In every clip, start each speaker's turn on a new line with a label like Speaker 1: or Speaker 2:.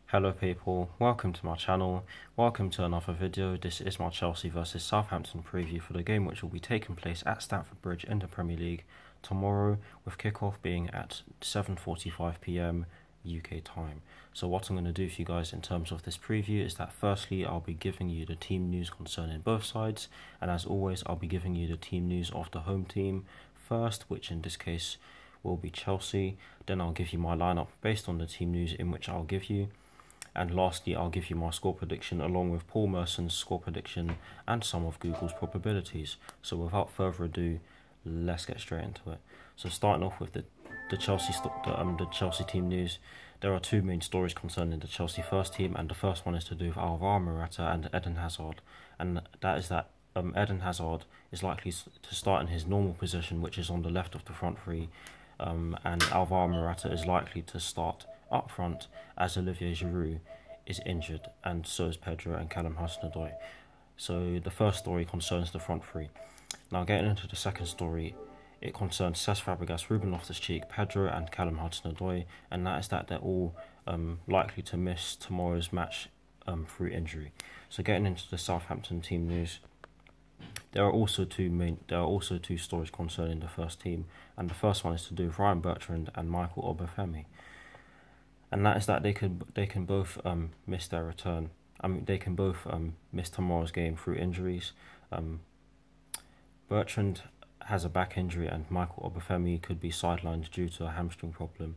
Speaker 1: Hello people, welcome to my channel, welcome to another video. This is my Chelsea versus Southampton preview for the game which will be taking place at Stamford Bridge in the Premier League tomorrow, with kickoff being at 7:45 PM UK time. So what I'm going to do for you guys in terms of this preview is that firstly I'll be giving you the team news concerning both sides, and as always I'll be giving you the team news of the home team first, which in this case will be Chelsea. Then I'll give you my lineup based on the team news in which I'll give you. And lastly, I'll give you my score prediction along with Paul Merson's score prediction and some of Google's probabilities. So without further ado, let's get straight into it. So starting off with the Chelsea team news, there are two main stories concerning the Chelsea first team, and the first one is to do with Alvaro Morata and Eden Hazard, and that is that Eden Hazard is likely to start in his normal position, which is on the left of the front three, and Alvaro Morata is likely to start up front as Olivier Giroud is injured, and so is Pedro and Callum Hudson-Odoi. So the first story concerns the front three. Now getting into the second story, it concerns Cesc Fabregas, Ruben Loftus-Cheek, Pedro and Callum Hudson-Odoi, and that is that they're all likely to miss tomorrow's match through injury. So getting into the Southampton team news, there are also two stories concerning the first team, and the first one is to do with Ryan Bertrand and Michael Obafemi. And that is that they can both miss their return. They can both miss tomorrow's game through injuries. Bertrand has a back injury, and Michael Obafemi could be sidelined due to a hamstring problem.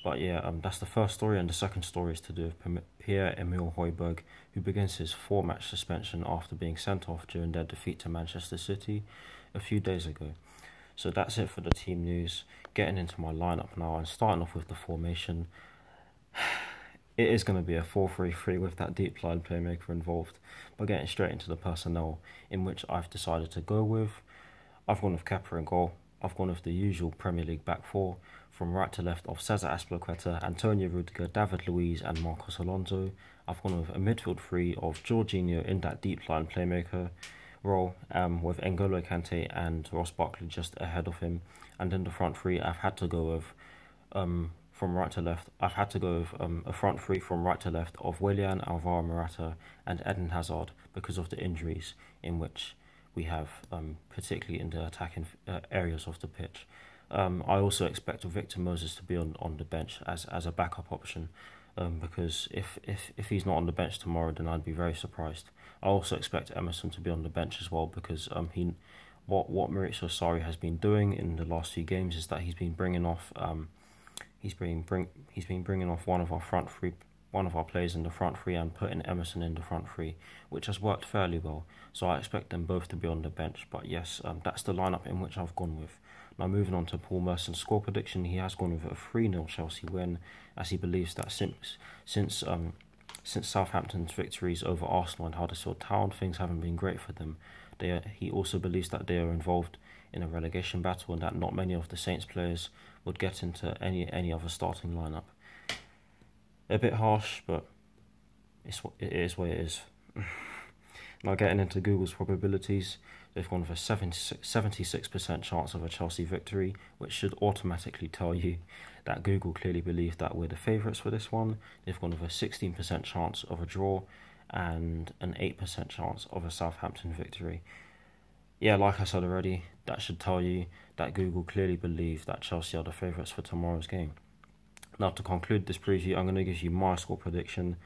Speaker 1: But yeah, that's the first story, and the second story is to do with Pierre-Emile Højbjerg, who begins his 4-match suspension after being sent off during their defeat to Manchester City a few days ago. So that's it for the team news. Getting into my lineup now and starting off with the formation. It is going to be a 4-3-3 with that deep line playmaker involved, but getting straight into the personnel in which I've decided to go with. I've gone with Kepa in goal. I've gone with the usual Premier League back four, from right to left of Cesar Azpilicueta, Antonio Rudiger, David Luiz and Marcos Alonso. I've gone with a midfield three of Jorginho in that deep line playmaker role, with N'Golo Kante and Ross Barkley just ahead of him. And in the front three, I've had to go with from right to left. I've had to go with a front three from right to left of Willian, Alvaro Morata and Eden Hazard because of the injuries in which we have, particularly in the attacking areas of the pitch. I also expect Victor Moses to be on the bench as a backup option, because if he's not on the bench tomorrow, then I'd be very surprised. I also expect Emerson to be on the bench as well, because what Maurizio Sarri has been doing in the last few games is that he's been bringing off bringing off one of our players in the front three and putting Emerson in the front three, which has worked fairly well. So I expect them both to be on the bench. But yes, that's the lineup in which I've gone with. Now moving on to Paul Merson's score prediction, he has gone with a 3-0 Chelsea win, as he believes that since Southampton's victories over Arsenal and Huddersfield Town, things haven't been great for them. He also believes that they are involved in a relegation battle and that not many of the Saints players would get into any other starting lineup. A bit harsh, but it is what it is. Now getting into Google's probabilities, they've gone with a 76% chance of a Chelsea victory, which should automatically tell you that Google clearly believe that we're the favourites for this one. They've gone with a 16% chance of a draw and an 8% chance of a Southampton victory. Yeah, like I said already, that should tell you that Google clearly believe that Chelsea are the favourites for tomorrow's game. Now to conclude this preview, I'm going to give you my score prediction,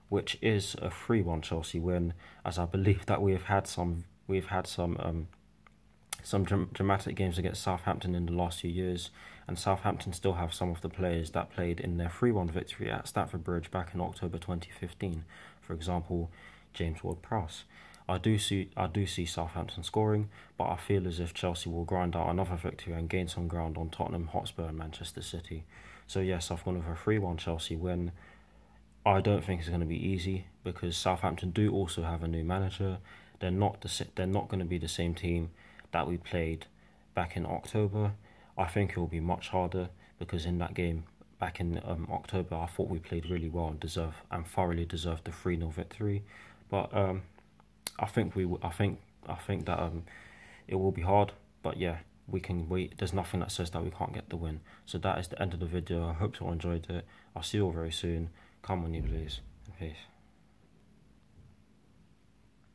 Speaker 1: which is a 3-1 Chelsea win, as I believe that we've had some dramatic games against Southampton in the last few years, and Southampton still have some of the players that played in their 3-1 victory at Stamford Bridge back in October 2015. For example, James Ward-Prowse. I do see Southampton scoring, but I feel as if Chelsea will grind out another victory and gain some ground on Tottenham Hotspur and Manchester City. So yes, I've gone with a 3-1 Chelsea win. I don't think it's going to be easy, because Southampton do also have a new manager. They're not going to be the same team that we played back in October. I think it will be much harder, because in that game back in October, I thought we played really well and thoroughly deserved the 3-0 victory. But I think that it will be hard. But yeah, there's nothing that says that we can't get the win. So that is the end of the video. I hope you all enjoyed it. I'll see you all very soon. Come on, you Blues. Peace.